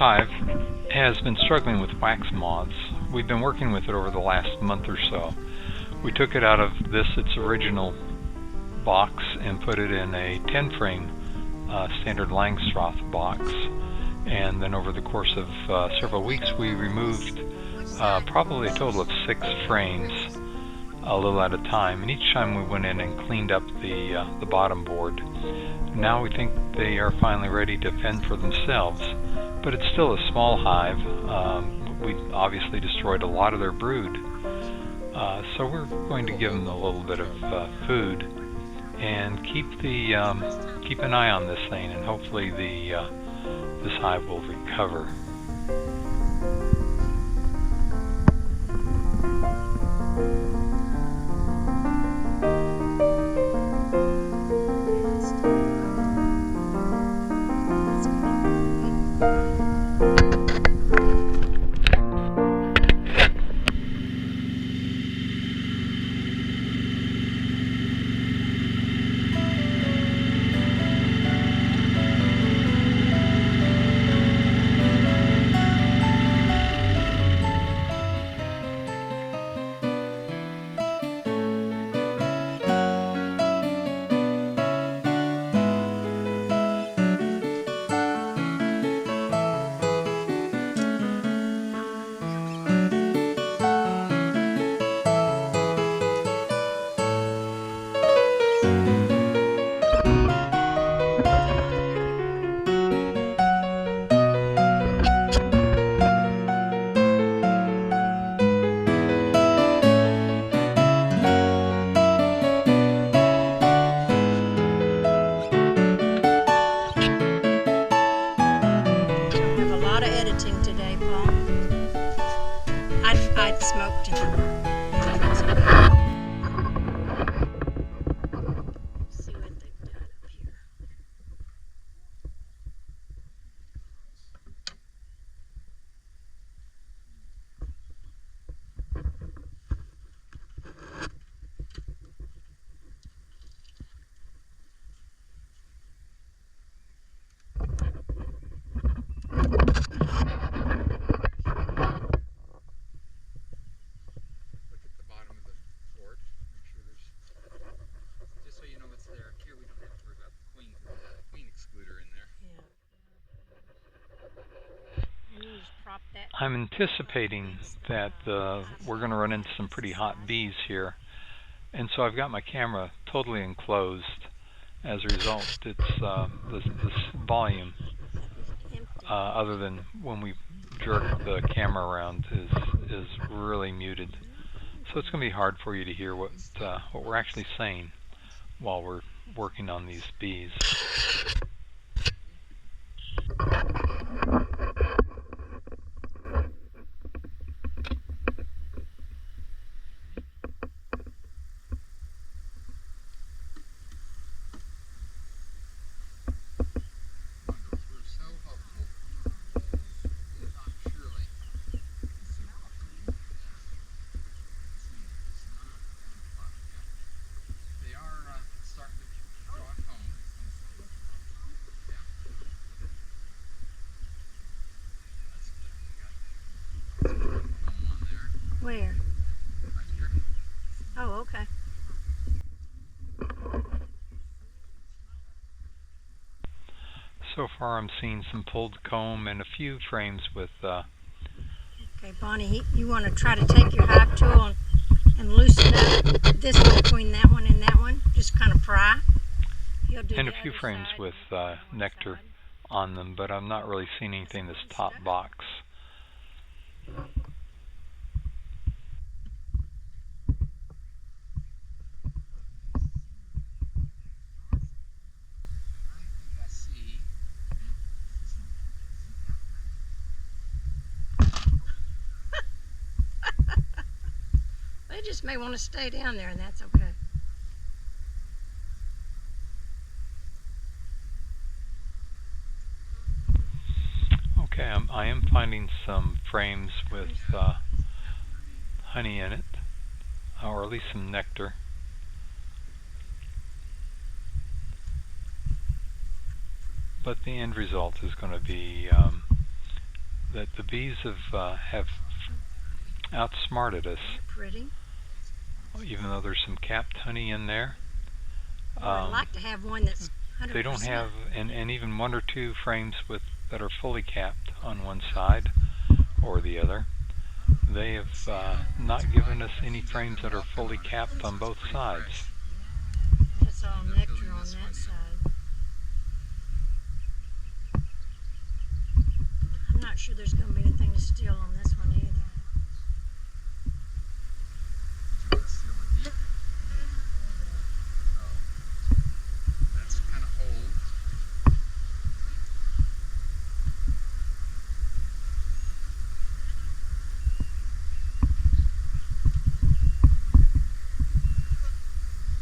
hive has been struggling with wax moths. We've been working with it over the last month or so. We took it out of its original box and put it in a 10 frame standard Langstroth box, and then over the course of several weeks we removed probably a total of 6 frames a little at a time, and each time we went in and cleaned up the bottom board. Now we think they are finally ready to fend for themselves, but it's still a small hive. We obviously destroyed a lot of their brood, so we're going to give them a little bit of food and keep an eye on this thing, and hopefully this hive will recover. Today, Paul. I'd smoked him. See what they've done up here. I'm anticipating that we're going to run into some pretty hot bees here, and so I've got my camera totally enclosed. As a result, it's this volume, other than when we jerk the camera around, is really muted. So it's going to be hard for you to hear what we're actually saying while we're working on these bees. Where? Oh, okay. So far I'm seeing some pulled comb and a few frames with... Okay, Bonnie, you want to try to take your hive tool and loosen up this one between that one and that one? Just kind of pry? And a few frames with nectar on them, but I'm not really seeing anything in this top box. They just may want to stay down there, and that's okay. Okay, I am finding some frames with honey in it, or at least some nectar. But the end result is going to be that the bees have outsmarted us. Pretty. Even though there's some capped honey in there. I'd like to have one that's 100%. They don't have, and even one or two frames that are fully capped on one side or the other. They have not given us any frames that are fully capped on both sides. That's all nectar on that side. I'm not sure there's going to be anything to steal on this one either. That's kind of old.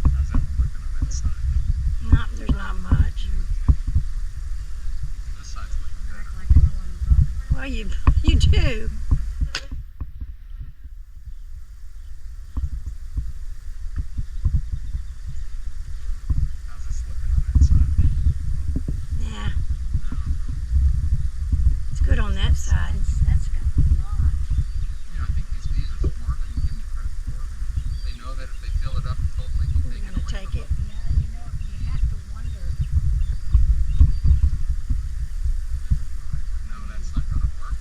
How's that one looking on that side? There's not much. This side's looking good. Well, you do. How's this looking on that side? Yeah. It's good on that side. That's got a lot. Yeah, I think these bees are smarter than you give them credit for. They know that if they fill it up totally, they'll We're take it going to away take from it. them. Yeah, you have to wonder. No, that's not going to work.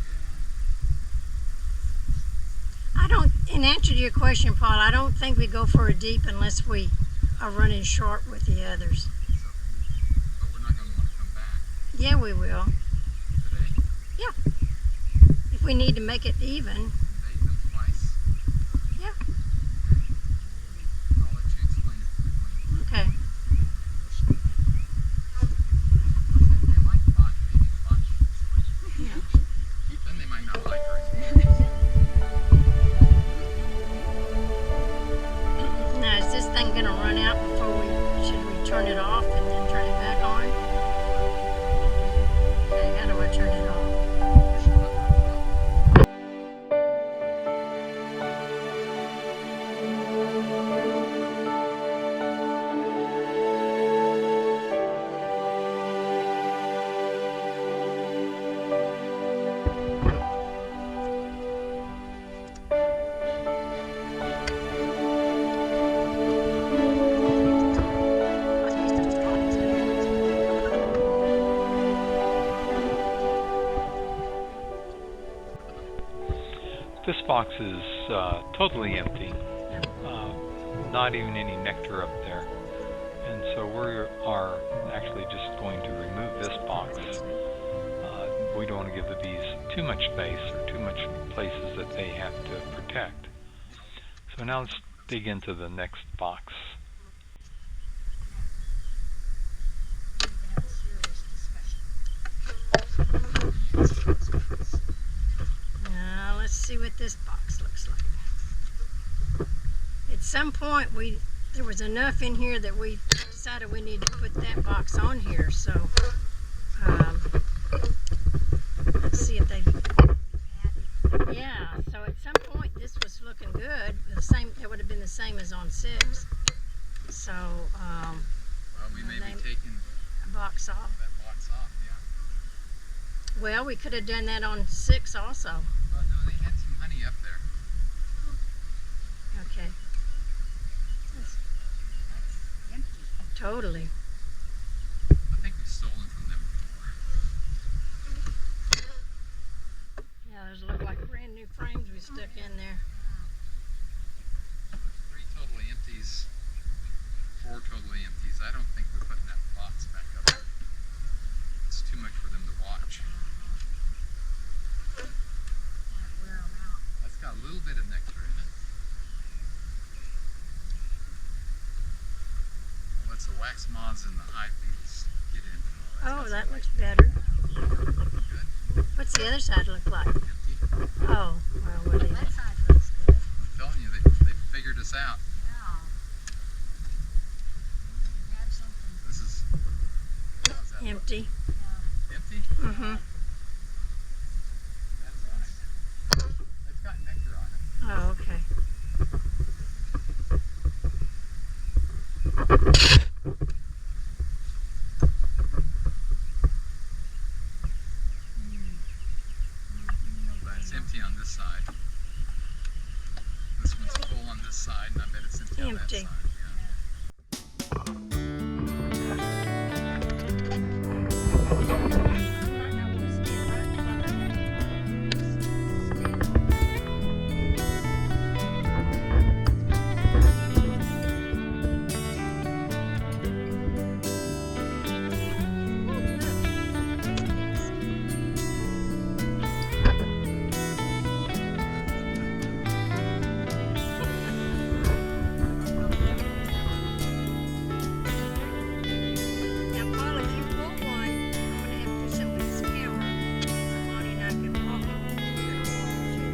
In answer to your question, Paul, I don't think we go for a deep unless we are running short with the others. But we're not going to want to come back Yeah, we will. today. If we need to make it even. Bait them twice. Yeah. I'll let you explain it to the queen. Okay. They like Bonnie. Maybe Bonnie. Yeah. Then they might not like her anymore. Now, is this thing going to run out before should we turn it off and then turn it back on? Okay, how do I turn it off? This box is totally empty, not even any nectar up there, and so we are actually just going to remove this box. We don't want to give the bees too much space or too much places that they have to protect. So now let's dig into the next box. Now let's see what this box looks like. At some point there was enough in here that we decided we needed to put that box on here. So let's see if they. Yeah. So at some point this was looking good. It would have been the same as on 6. So Well, we may be taking a box off. that box off, yeah. Well, we could have done that on 6 also. Well, no, they had some honey up there. Okay. That's empty. Totally. I think we've stolen from them before. Yeah, those look like brand new frames we stuck in there. 3 totally empties, 4 totally empties. I don't think we're putting that box back up there. It's too much for them to watch. Might wear 'em out. That's got a little bit of nectar in it. Well, let's the wax moths and the hive beetles get in. Oh, that looks better. Good. What's the other side look like? Empty. Oh, well, we'll leave That it. side looks good. I'm telling you, they figured us out. Yeah. We had something. This is how's that look? Empty. Yeah. Empty? Mm-hmm. That's nice. It's got nectar on it. Oh, okay. this side. This one's full on this side, and I bet it's empty on that Empty. side. Yeah. Now, Paul, if you pull one, I'm gonna have to do something with this camera. So Bonnie and I can walk it. We're gonna walk too.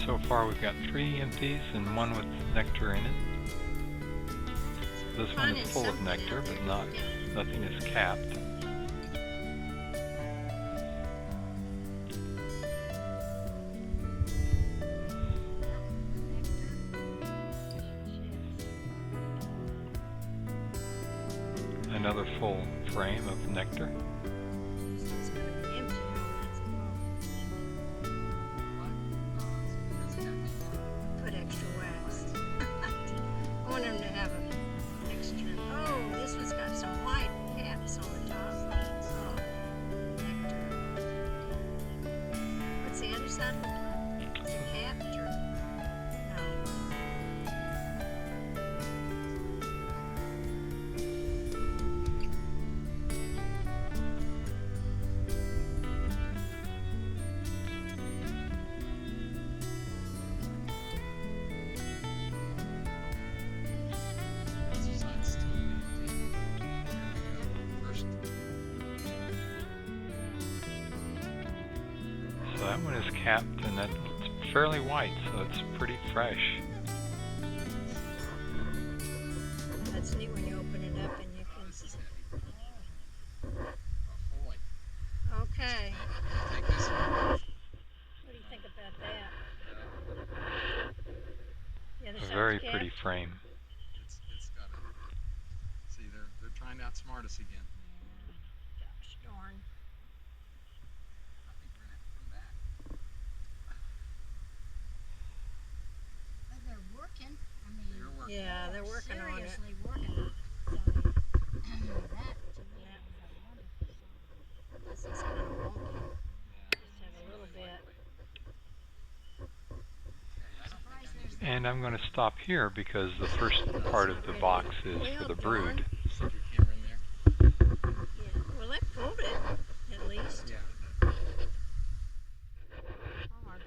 So far we've got 3 empties and 1 with nectar in it. This one Finding is full of something nectar, out but there. nothing is capped. Another full frame of nectar. It's gonna be empty. Put extra wax. I want him to have a extra. Oh, this one's got some white caps on the top. Oh, nectar. What's the other side look like? Is it capped or no? This side's totally empty. There we go. First. So that one is capped and that's fairly white, so it's pretty fresh. That's neat when you open it up and you can. This is heavy. Oh, boy. Okay. Take this one. What do you think about that? The other A side's very capped? pretty frame. It's got it. See, they're trying to outsmart us again. Gosh darn. I think we're gonna have to come back. But they're working. I mean, You're working. Yeah, they're working on it. seriously working. So that to me is a wonderful sign. This is kind of wonky. Yeah. Just have a little bit. Surprised there's And I'm going to stop here because the first part of the box is for the brood. Stick your camera in there. Yeah. Well, that pulled it, at least. Yeah. Hard.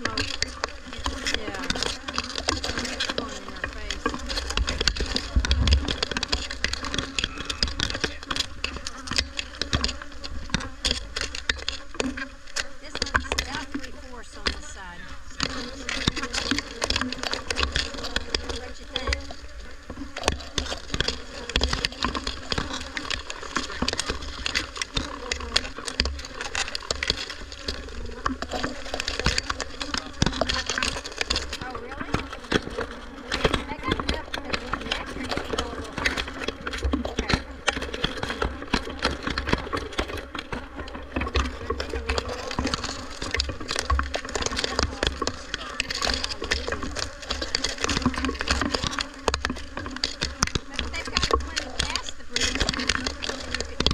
smoke. Yeah. It's going in our face. This one's about 3/4 on this side. What you think? Oh, really? They got enough of the nectar to go a little higher. Okay. But they've got plenty past the brood. You could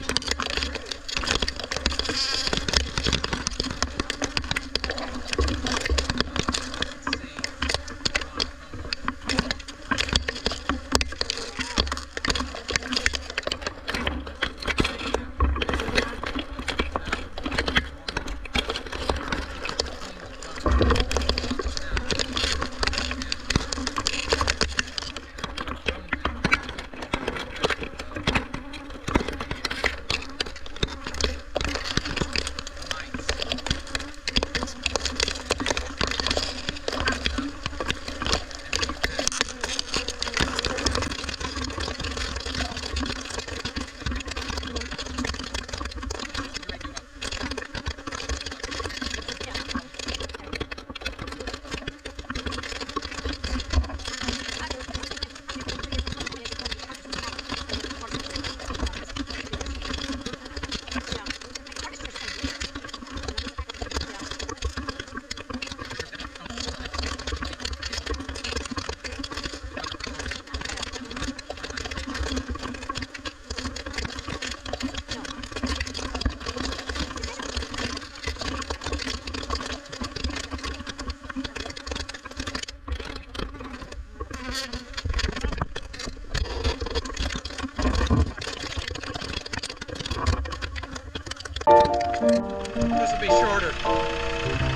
This will be shorter.